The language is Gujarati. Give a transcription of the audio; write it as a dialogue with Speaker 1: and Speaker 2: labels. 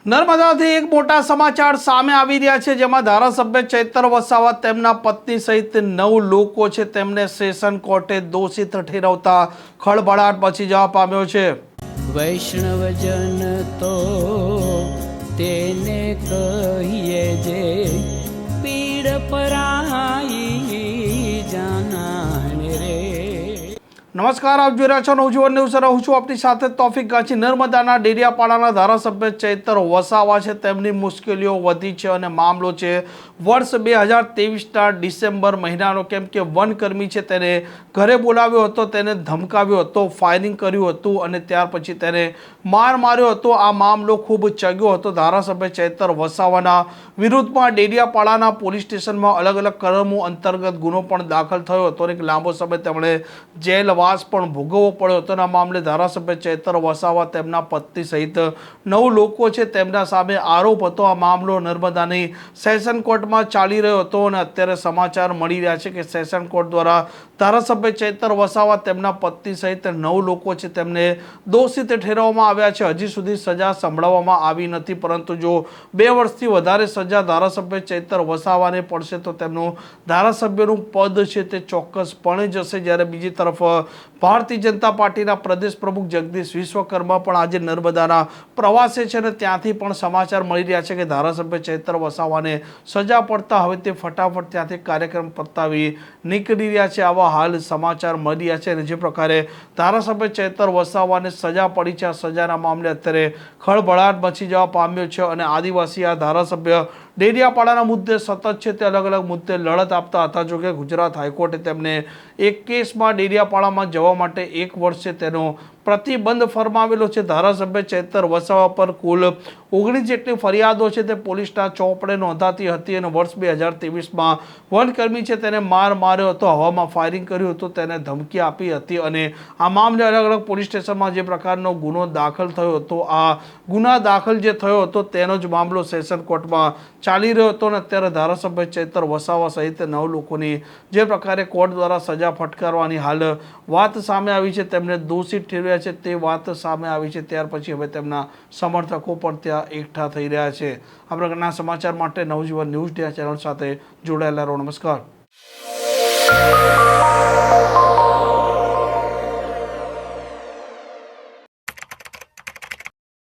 Speaker 1: નર્મદાથી એક મોટા સમાચાર સામે આવી રહ્યા છે, જેમાં ધારાસભ્ય ચૈતર વસાવા તેમના પત્ની સહિત 9 લોકો છે તેમને સેશન કોર્ટે દોષિત ઠેરવતા ખળભળાટ મચી જવા પામ્યો છે।
Speaker 2: વૈષ્ણવજન તો તેને કહીએ જે પીડ પરાઈ જાનાને રે।
Speaker 1: નમસ્કાર, આપ જોઈ રહ્યા છો નવજીવન ન્યૂઝ। રહું છું આપની સાથે તોફિક ગાંચી। નર્મદાના ડેડિયાપાડાના ધારાસભ્ય ચૈતર વસાવા છે તેમની મુશ્કેલીઓ વધી છે અને મામલો છે વર્ષ 2023ના ડિસેમ્બર મહિનાનો, કેમ કે વનકર્મી છે તેને ઘરે બોલાવ્યો હતો, તેને ધમકાવ્યો હતો, ફાયરિંગ કર્યું હતું અને ત્યાર પછી તેને માર માર્યો હતો। આ મામલો ખૂબ ચગ્યો હતો। ધારાસભ્ય ચૈતર વસાવાના વિરુદ્ધમાં ડેડિયાપાડાના પોલીસ સ્ટેશનમાં અલગ અલગ કલમો અંતર્ગત ગુનો પણ દાખલ થયો હતો અને એક લાંબો સમય તેમણે જેલવાસ પણ ભોગવવો પડ્યો હતો। આ મામલે ધારાસભ્ય ચૈતર વસાવા તેમના પત્ની સહિત 9 લોકો છે તેમના સામે આરોપ હતો। આ મામલો નર્મદાની સેશન કોર્ટમાં ચાલી રહ્યો હતો અને અત્યારે સમાચાર મળી રહ્યા છે કે સેશન કોર્ટ દ્વારા ધારાસભ્ય ચૈતર વસાવા તેમના પત્ની સહિત 9 લોકો છે તેમને દોષિત ઠેરવવામાં આવ્યા છે। હજી સુધી સજા સંભળાવવામાં આવી નથી, પરંતુ જો 2 વર્ષથી વધારે સજા ધારાસભ્ય ચૈતર વસાવાને પડશે તો તેમનું ધારાસભ્યનું પદ છે તે ચોક્કસપણે જશે। જ્યારે બીજી તરફ ભારતીય જનતા પાર્ટીના પ્રદેશ પ્રમુખ જગદીશ વિશ્વકર્મા પણ આજે નર્મદાના પ્રવાસે છે અને ત્યાંથી પણ સમાચાર મળી રહ્યા છે કે ધારાસભ્ય ચૈતર વસાવાને સજા પડતા હવે તે ફટાફટ ત્યાંથી કાર્યક્રમ પતાવી નીકળી રહ્યા છે। આવા હાલ સમાચાર મળી રહ્યા છે અને જે પ્રકારે ધારાસભ્ય ચૈતર વસાવાને સજા પડી છે, આ સજાના મામલે અત્યારે ખળભળાટ મચી જવા પામ્યો છે અને આદિવાસી આ ધારાસભ્ય ડેડિયાપાડાના મુદ્દે સતત છે તે અલગ અલગ મુદ્દે લડત આપતા હતા। જો કે ગુજરાત હાઈકોર્ટે તેમને એક કેસમાં ડેડિયાપાડામાં જવા માટે 1 વર્ષે તેનો પ્રતિબંધ ફરમાવેલો છે। ધારાસભ્ય ચૈતર વસાવા પર કુલ 19 જેટલી ફરિયાદો છે તે પોલીસના ચોપડે નોંધાતી હતી અને વર્ષ 2023માં વનકર્મી છે તેને માર માર્યો હતો, હવામાં ફાયરિંગ કર્યું હતું, તેને ધમકી આપી હતી અને આ મામલે અલગ અલગ પોલીસ સ્ટેશનમાં જે પ્રકારનો ગુનો દાખલ થયો હતો, આ ગુના દાખલ જે થયો હતો તેનો જ મામલો સેશન કોર્ટમાં ચાલી રહ્યો હતો અને અત્યારે ધારાસભ્ય ચૈતર વસાવા સહિત 9 લોકોની જે પ્રકારે કોર્ટ દ્વારા સજા ફટકારવાની હાલ વાત સામે આવી છે, તેમને દોષિત ઠેરવ્યા છે તે વાત સામે આવી છે, ત્યાર પછી હવે તેમના સમર્થકો પણ ત્યાં એકઠા થઈ રહ્યા છે। આ પ્રકારના સમાચાર માટે નવજીવન ન્યૂઝ ચેનલ સાથે જોડાયેલા રહો। નમસ્કાર।